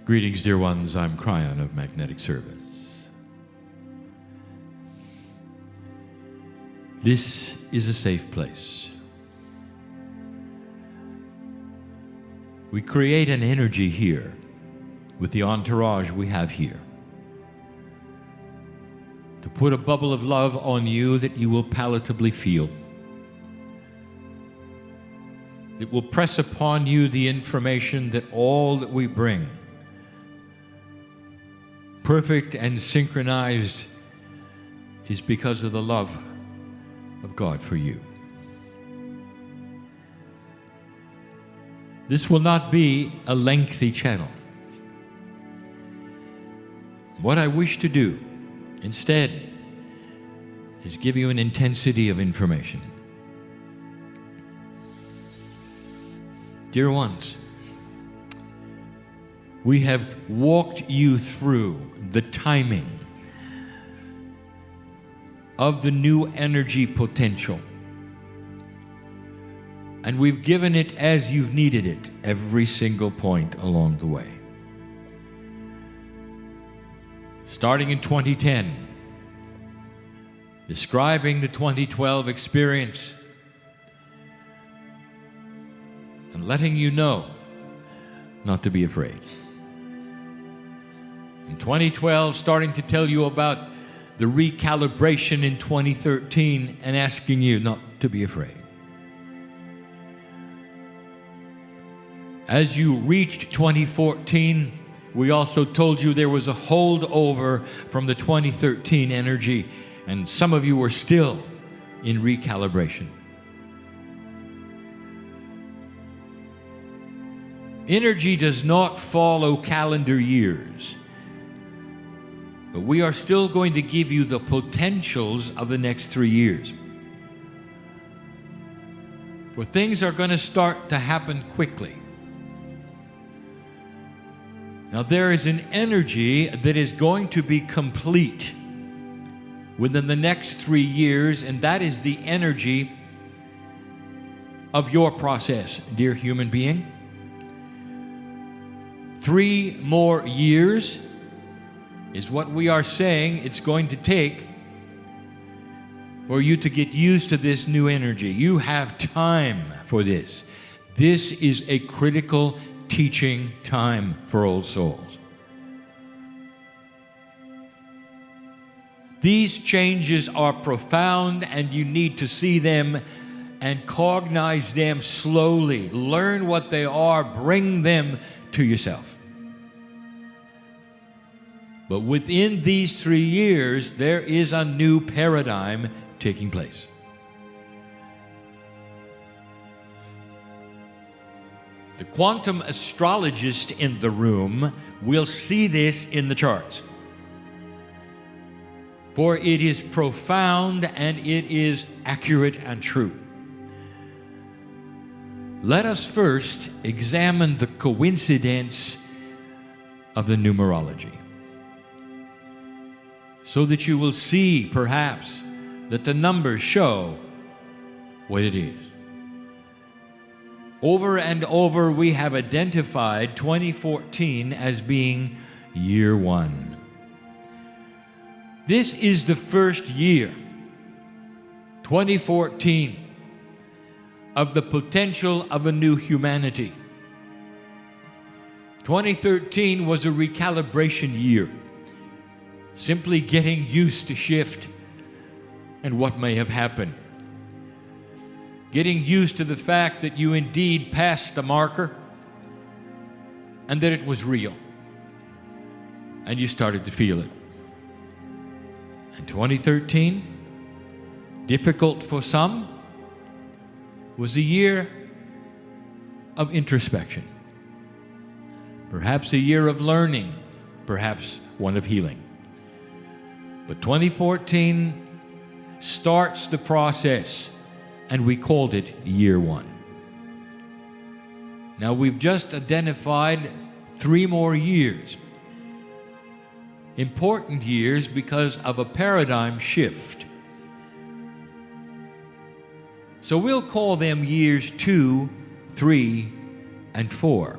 Greetings, dear ones. I'm Kryon of Magnetic Service. This is a safe place. We create an energy here with the entourage we have here to put a bubble of love on you that you will palatably feel. It will press upon you the information that all that we bring, perfect and synchronized, is because of the love of God for you. This will not be a lengthy channel. What I wish to do instead is give you an intensity of information. Dear ones, we have walked you through the timing of the new energy potential. And we've given it as you've needed it every single point along the way. Starting in 2010, describing the 2012 experience, and letting you know not to be afraid. In 2012, starting to tell you about the recalibration in 2013 and asking you not to be afraid. As you reached 2014, we also told you there was a holdover from the 2013 energy, and some of you were still in recalibration. Energy does not follow calendar years, but we are still going to give you the potentials of the next 3 years. For things are going to start to happen quickly. Now there is an energy that is going to be complete within the next 3 years, and that is the energy of your process, dear human being. 3 more years is what we are saying it's going to take for you to get used to this new energy. You have time for this. This is a critical teaching time for old souls. These changes are profound, and you need to see them and cognize them slowly. Learn what they are, bring them to yourself. But within these 3 years, there is a new paradigm taking place. The quantum astrologist in the room will see this in the charts. For it is profound and it is accurate and true. Let us first examine the coincidence of the numerology, so that you will see, perhaps, that the numbers show what it is. Over and over, we have identified 2014 as being year 1. This is the first year, 2014, of the potential of a new humanity. 2013 was a recalibration year, simply getting used to shift and what may have happened. Getting used to the fact that you indeed passed the marker and that it was real. And you started to feel it. And 2013, difficult for some, was a year of introspection. Perhaps a year of learning, perhaps one of healing. But 2014 starts the process, and we called it year 1. Now we've just identified 3 more years. Important years because of a paradigm shift. So we'll call them years 2, 3, and 4.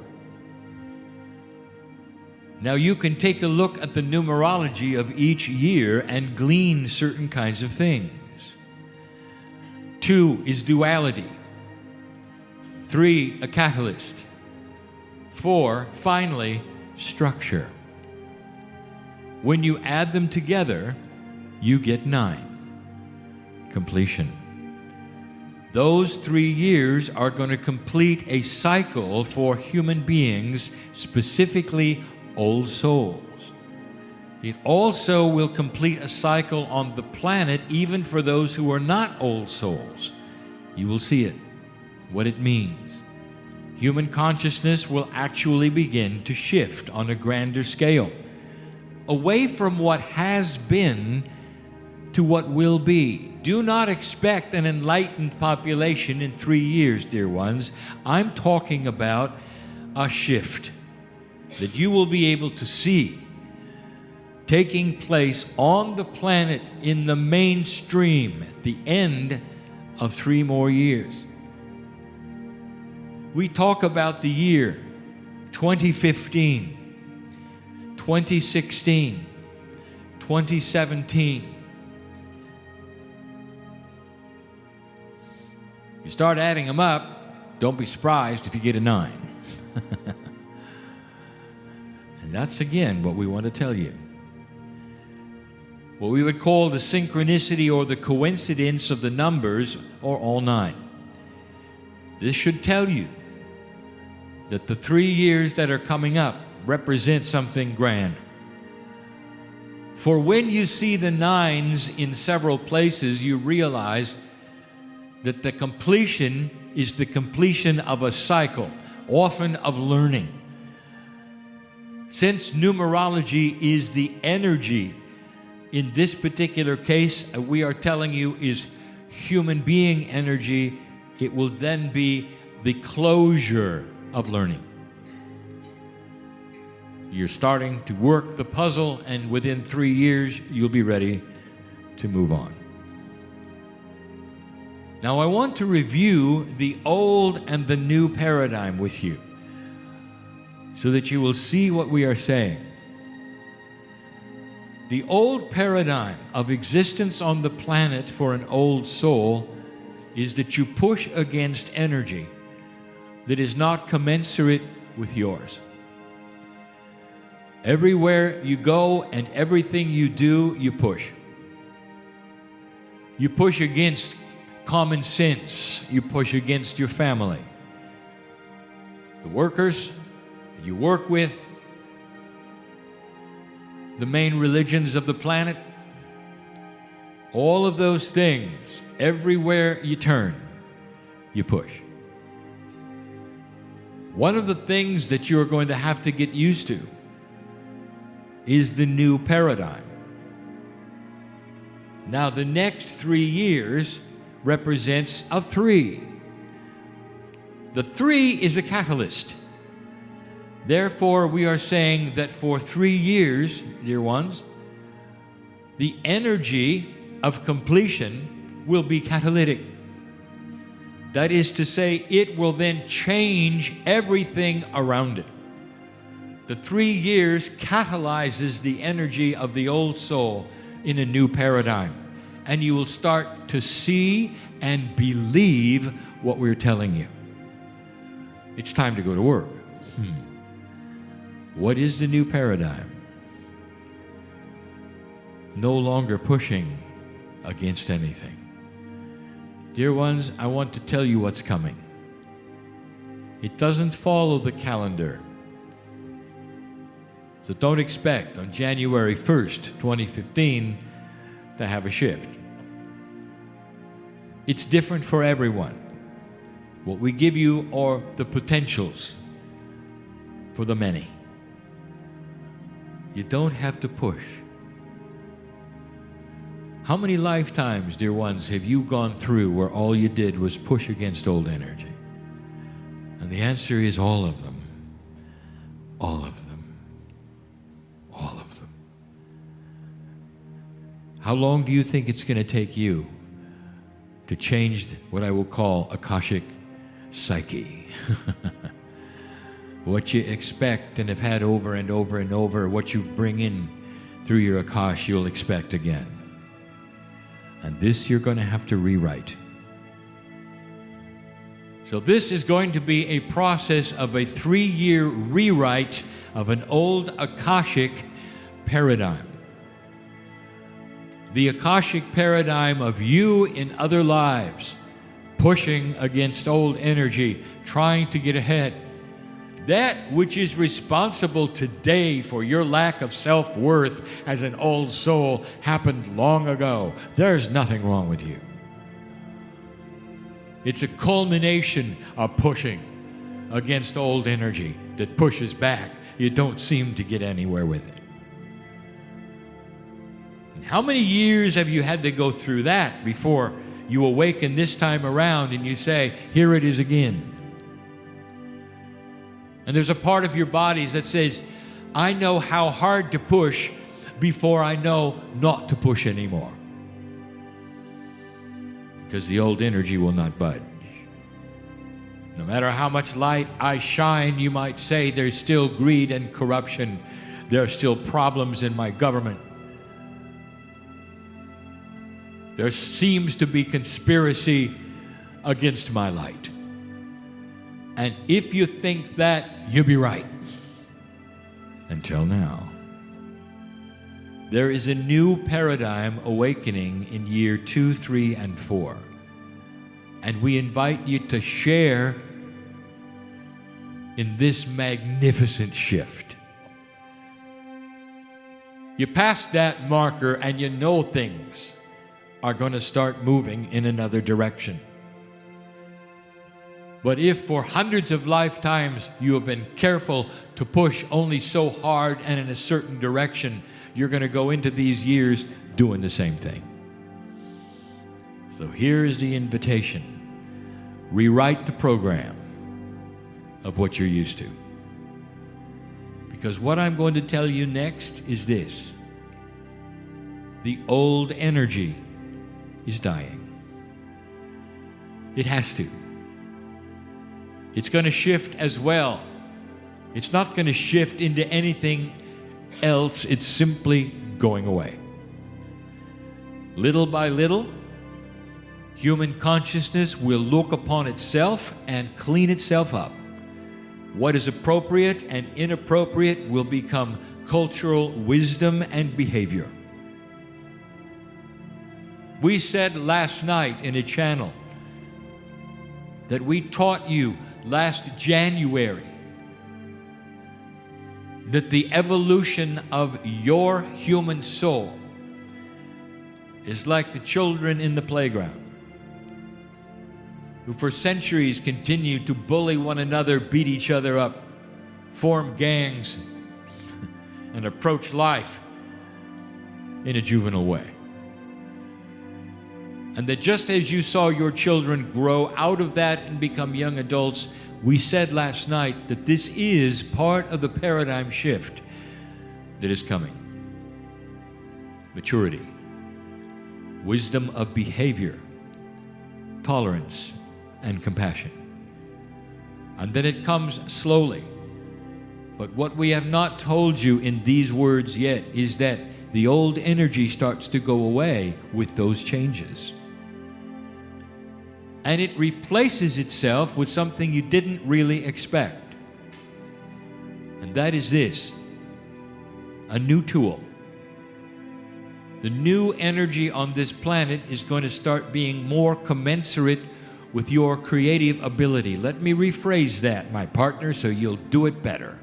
Now you can take a look at the numerology of each year and glean certain kinds of things. 2 is duality. 3, a catalyst. 4, finally, structure. When you add them together, you get 9, completion. Those 3 years are going to complete a cycle for human beings, specifically old souls. It also will complete a cycle on the planet, even for those who are not old souls. You will see it, what it means. Human consciousness will actually begin to shift on a grander scale, away from what has been to what will be. Do not expect an enlightened population in 3 years, dear ones. I'm talking about a shift that you will be able to see taking place on the planet in the mainstream at the end of 3 more years. We talk about the year 2015, 2016, 2017. You start adding them up, don't be surprised if you get a 9. And that's again what we want to tell you. What we would call the synchronicity or the coincidence of the numbers are all 9. This should tell you that the 3 years that are coming up represent something grand. For when you see the 9s in several places, you realize that the completion is the completion of a cycle, often of learning. Since numerology is the energy, in this particular case, we are telling you is human being energy, it will then be the closure of learning. You're starting to work the puzzle, and within 3 years, you'll be ready to move on. Now, I want to review the old and the new paradigm with you so that you will see what we are saying. The old paradigm of existence on the planet for an old soul is that you push against energy that is not commensurate with yours. Everywhere you go and everything you do, you push. You push against common sense. You push against your family, the workers you work with, the main religions of the planet. All of those things, everywhere you turn, you push. One of the things that you're going to have to get used to is the new paradigm. Now, the next 3 years represents a 3. The 3 is a catalyst. Therefore, we are saying that for 3 years, dear ones, the energy of completion will be catalytic. That is to say, it will then change everything around it. The 3 years catalyzes the energy of the old soul in a new paradigm. And you will start to see and believe what we're telling you. It's time to go to work. What is the new paradigm? No longer pushing against anything. Dear ones, I want to tell you what's coming. It doesn't follow the calendar. So don't expect on January 1st, 2015, to have a shift. It's different for everyone. What we give you are the potentials for the many. You don't have to push. How many lifetimes, dear ones, have you gone through where all you did was push against old energy? And the answer is all of them. All of them. All of them. How long do you think it's going to take you to change what I will call Akashic psyche? what you expect and have had over and over and over, what you bring in through your Akash, you'll expect again. And this you're going to have to rewrite. So this is going to be a process of a 3-year rewrite of an old Akashic paradigm. The Akashic paradigm of you in other lives, pushing against old energy, trying to get ahead. That which is responsible today for your lack of self-worth as an old soul happened long ago. There's nothing wrong with you. It's a culmination of pushing against old energy that pushes back. You don't seem to get anywhere with it. And how many years have you had to go through that before you awaken this time around and you say, here it is again? And there's a part of your bodies that says, I know how hard to push before I know not to push anymore. Because the old energy will not budge. No matter how much light I shine, you might say, there's still greed and corruption. There are still problems in my government. There seems to be conspiracy against my light. And if you think that, you'll be right. Until now. There is a new paradigm awakening in year 2, 3, and 4. And we invite you to share in this magnificent shift. You pass that marker and you know things are going to start moving in another direction. But if for hundreds of lifetimes you have been careful to push only so hard and in a certain direction, you're going to go into these years doing the same thing. So here is the invitation. Rewrite the program of what you're used to. Because what I'm going to tell you next is this. The old energy is dying. It has to. It's going to shift as well. It's not going to shift into anything else. It's simply going away. Little by little, human consciousness will look upon itself and clean itself up. What is appropriate and inappropriate will become cultural wisdom and behavior. We said last night in a channel that we taught you last January that the evolution of your human soul is like the children in the playground who for centuries continued to bully one another, beat each other up, form gangs, and approach life in a juvenile way. And that just as you saw your children grow out of that and become young adults, we said last night that this is part of the paradigm shift that is coming. Maturity, wisdom of behavior, tolerance, and compassion. And then it comes slowly. But what we have not told you in these words yet is that the old energy starts to go away with those changes. And it replaces itself with something you didn't really expect. And that is this, a new tool. The new energy on this planet is going to start being more commensurate with your creative ability. Let me rephrase that, my partner, so you'll do it better.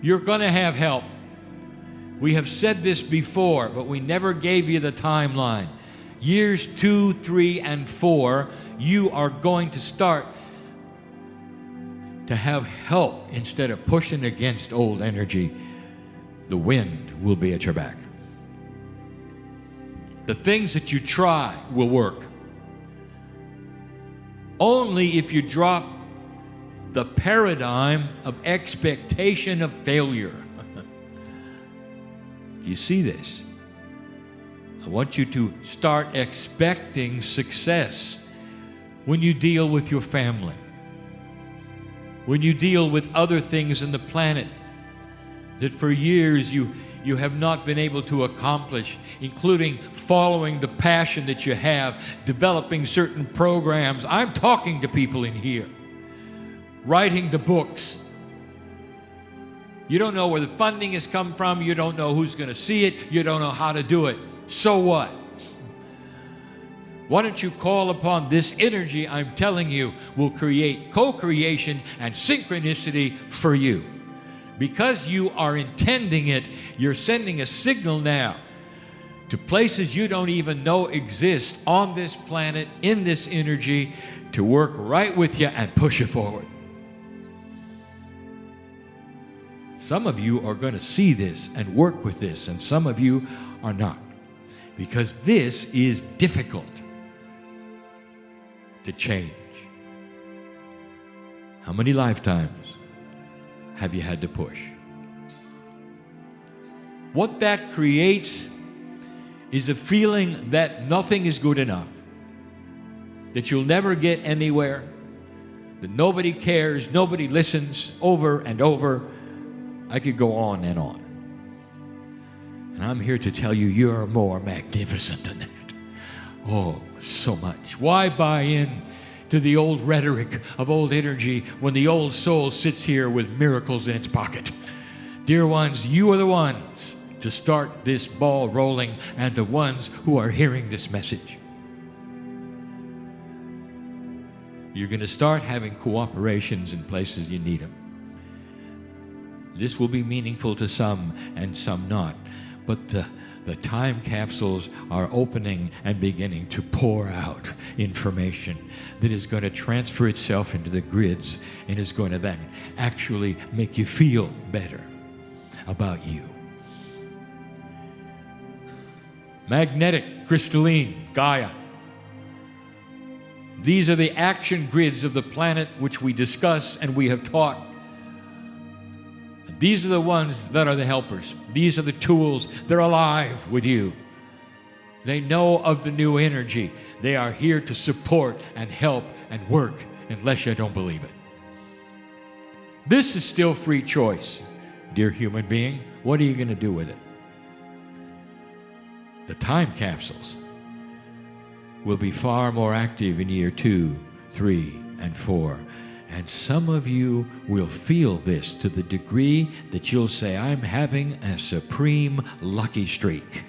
You're going to have help. We have said this before, but we never gave you the timeline. Years 2, 3, and 4, you are going to start to have help instead of pushing against old energy. The wind will be at your back. The things that you try will work. Only if you drop the paradigm of expectation of failure. You see this? I want you to start expecting success when you deal with your family, when you deal with other things in the planet that for years you have not been able to accomplish, including following the passion that you have, developing certain programs. I'm talking to people in here, writing the books. You don't know where the funding has come from. You don't know who's going to see it. You don't know how to do it. So what? Why don't you call upon this energy I'm telling you will create co-creation and synchronicity for you? Because you are intending it, you're sending a signal now to places you don't even know exist on this planet, in this energy, to work right with you and push you forward. Some of you are going to see this and work with this, and some of you are not. Because this is difficult to change. How many lifetimes have you had to push? What that creates is a feeling that nothing is good enough, that you'll never get anywhere, that nobody cares, nobody listens, over and over. I could go on and on. And I'm here to tell you, you're more magnificent than that. Oh, so much. Why buy in to the old rhetoric of old energy when the old soul sits here with miracles in its pocket? Dear ones, you are the ones to start this ball rolling, and the ones who are hearing this message. You're going to start having cooperations in places you need them. This will be meaningful to some and some not, but the time capsules are opening and beginning to pour out information that is going to transfer itself into the grids and is going to then actually make you feel better about you. Magnetic, crystalline, Gaia. These are the action grids of the planet which we discuss and we have taught. These are the ones that are the helpers. These are the tools. They're alive with you. They know of the new energy. They are here to support and help and work, unless you don't believe it. This is still free choice, dear human being. What are you going to do with it? The time capsules will be far more active in year 2, 3, and 4. And some of you will feel this to the degree that you'll say, I'm having a supreme lucky streak.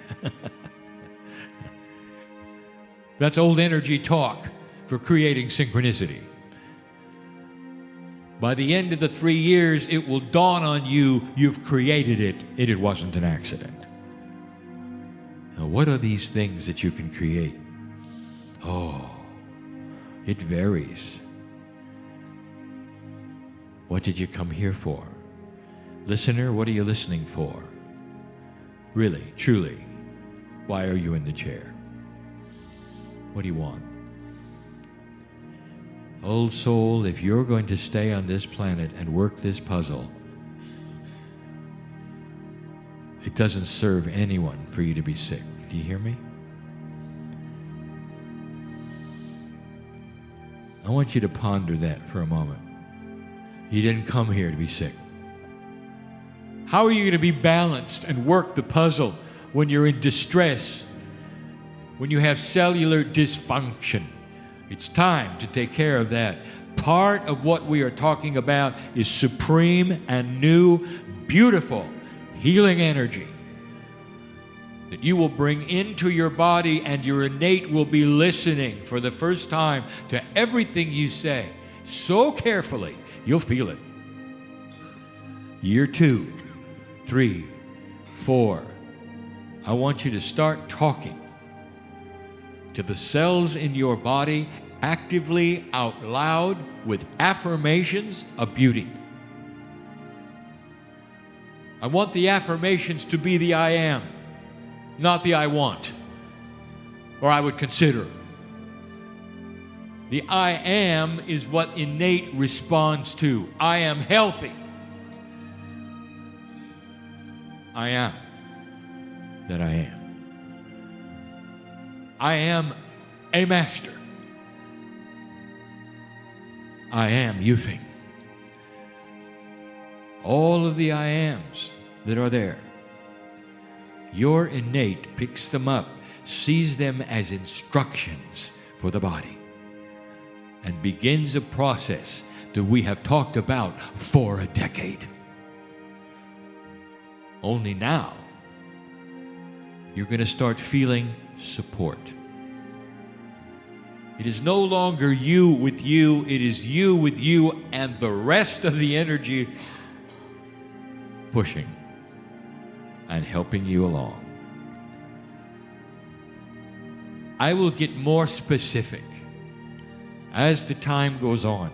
That's old energy talk for creating synchronicity. By the end of the 3 years, it will dawn on you, you've created it, and it wasn't an accident. Now, what are these things that you can create? Oh, it varies. What did you come here for? Listener, what are you listening for? Really, truly, why are you in the chair? What do you want? Old soul, if you're going to stay on this planet and work this puzzle, it doesn't serve anyone for you to be sick. Do you hear me? I want you to ponder that for a moment. You didn't come here to be sick. How are you going to be balanced and work the puzzle when you're in distress, when you have cellular dysfunction? It's time to take care of that. Part of what we are talking about is supreme and new, beautiful healing energy that you will bring into your body, and your innate will be listening for the first time to everything you say so carefully. You'll feel it. Year 2, 3, 4. I want you to start talking to the cells in your body actively out loud with affirmations of beauty. I want the affirmations to be the I am, not the I want, or I would consider. The I am is what innate responds to. I am healthy. I am that I am. I am a master. I am you think. all of the I ams that are there. Your innate picks them up, sees them as instructions for the body, and begins a process that we have talked about for a decade. Only now, you're going to start feeling support. It is no longer you with you, it is you with you and the rest of the energy pushing and helping you along. I will get more specific as the time goes on.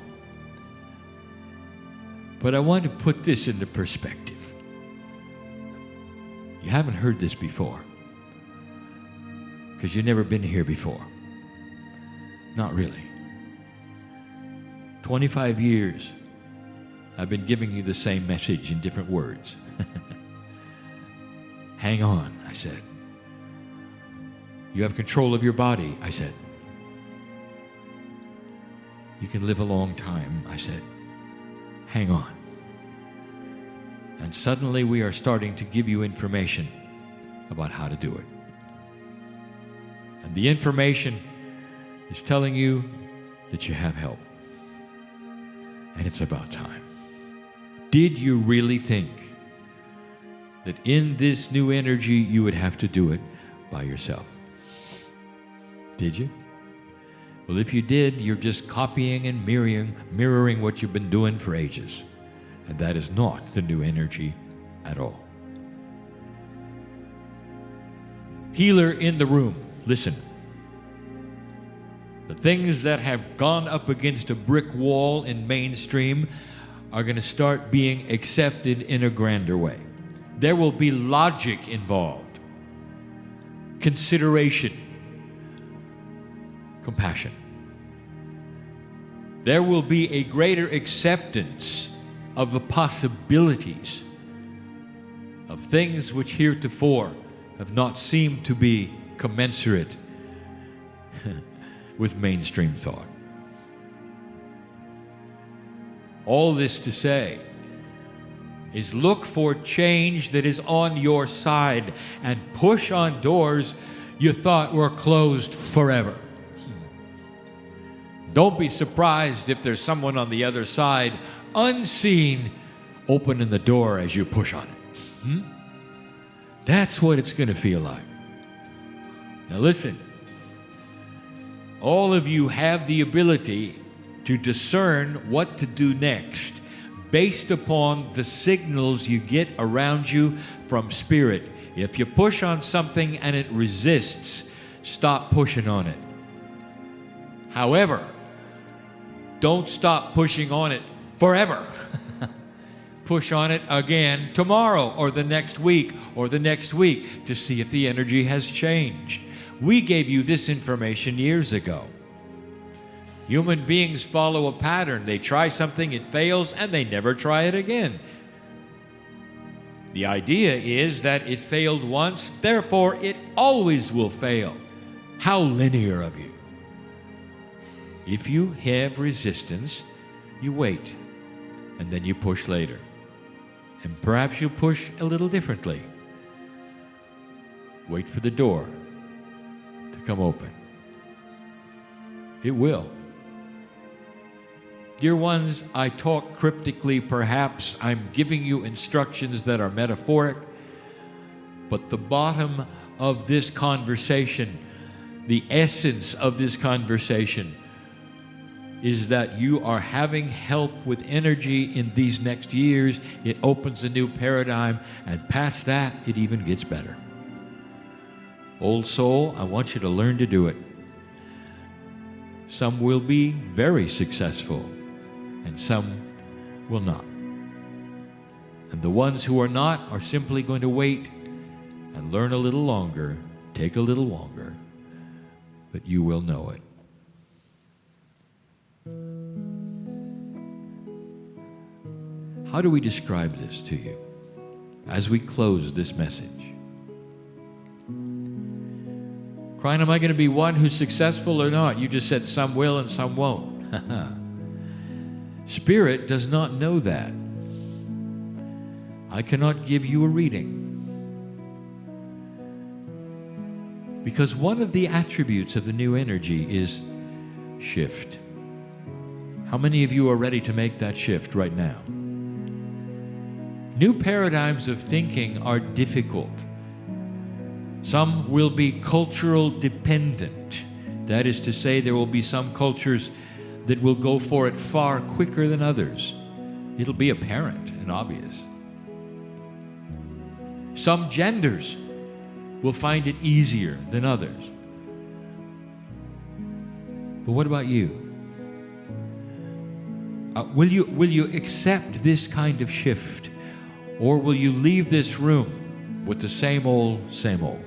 But I want to put this into perspective. You haven't heard this before because you've never been here before. Not really. 25 years, I've been giving you the same message in different words. Hang on, I said. You have control of your body, I said. You can live a long time, I said. Hang on. And suddenly we are starting to give you information about how to do it. And the information is telling you that you have help. And it's about time. Did you really think that in this new energy you would have to do it by yourself? Did you? Well, if you did, you're just copying and mirroring what you've been doing for ages. And that is not the new energy at all. Healer in the room, listen. The things that have gone up against a brick wall in mainstream are going to start being accepted in a grander way. There will be logic involved, consideration, compassion. There will be a greater acceptance of the possibilities of things which heretofore have not seemed to be commensurate with mainstream thought. All this to say is look for change that is on your side and push on doors you thought were closed forever. Don't be surprised if there's someone on the other side, unseen, opening the door as you push on it. That's what it's going to feel like. Now listen, all of you have the ability to discern what to do next based upon the signals you get around you from spirit. If you push on something and it resists, stop pushing on it. However, don't stop pushing on it forever. Push on it again tomorrow or the next week or the next week to see if the energy has changed. We gave you this information years ago. Human beings follow a pattern. They try something, it fails, and they never try it again. The idea is that it failed once, therefore it always will fail. How linear of you. If you have resistance, you wait, and then you push later. And perhaps you push a little differently. Wait for the door to come open. It will. Dear ones, I talk cryptically, perhaps. I'm giving you instructions that are metaphoric. But the bottom of this conversation, the essence of this conversation, is that you are having help with energy in these next years. It opens a new paradigm, and past that, it even gets better. Old soul, I want you to learn to do it. Some will be very successful, and some will not. And the ones who are not are simply going to wait and learn a little longer, take a little longer, but you will know it. How do we describe this to you as we close this message? Kryon, am I going to be one who's successful or not? You just said some will and some won't. Spirit does not know that. I cannot give you a reading. Because one of the attributes of the new energy is shift. How many of you are ready to make that shift right now? New paradigms of thinking are difficult. Some will be cultural dependent. That is to say, there will be some cultures that will go for it far quicker than others. It'll be apparent and obvious. Some genders will find it easier than others. But what about you? Will you accept this kind of shift? Or will you leave this room with the same old, same old?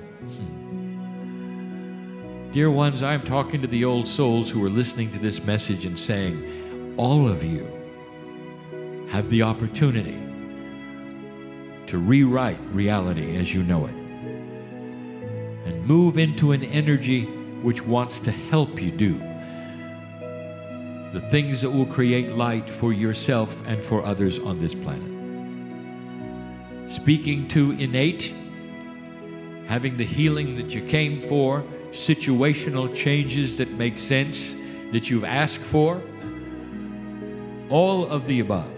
Dear ones, I'm talking to the old souls who are listening to this message and saying, all of you have the opportunity to rewrite reality as you know it and move into an energy which wants to help you do the things that will create light for yourself and for others on this planet. Speaking to innate, having the healing that you came for, situational changes that make sense, that you've asked for, all of the above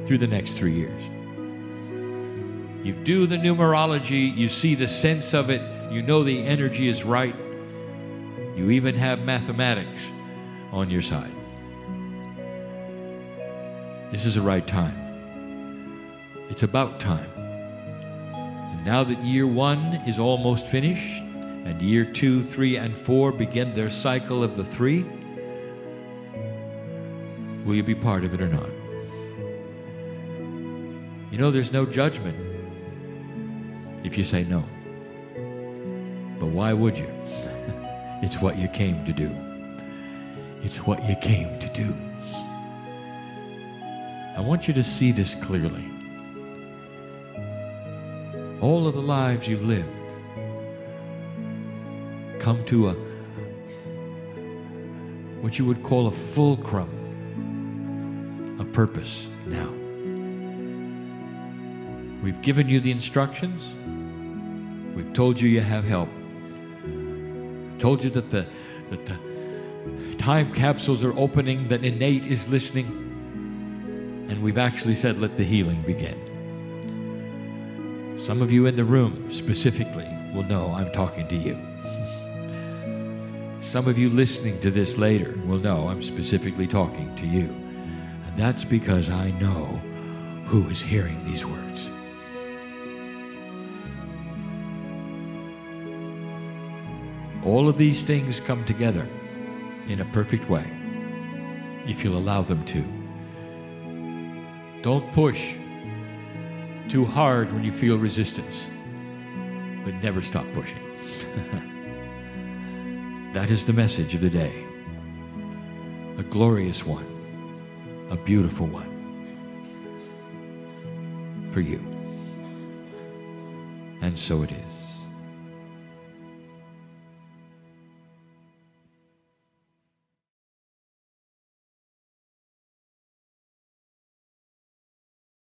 through the next 3 years. You do the numerology, you see the sense of it, you know the energy is right, you even have mathematics on your side. This is the right time. It's about time. And now that year 1 is almost finished, and year 2, 3, and 4 begin their cycle of the 3, will you be part of it or not? You know, there's no judgment if you say no. But why would you? It's what you came to do. It's what you came to do. I want you to see this clearly. All of the lives you've lived come to what you would call a fulcrum of purpose now. We've given you the instructions. We've told you you have help. We've told you that the time capsules are opening, that innate is listening. And we've actually said, let the healing begin. Some of you in the room specifically will know I'm talking to you. Some of you listening to this later will know I'm specifically talking to you. And that's because I know who is hearing these words. All of these things come together in a perfect way, if you'll allow them to. Don't push too hard when you feel resistance, but never stop pushing. That is the message of the day. A glorious one, a beautiful one for you. And so it is.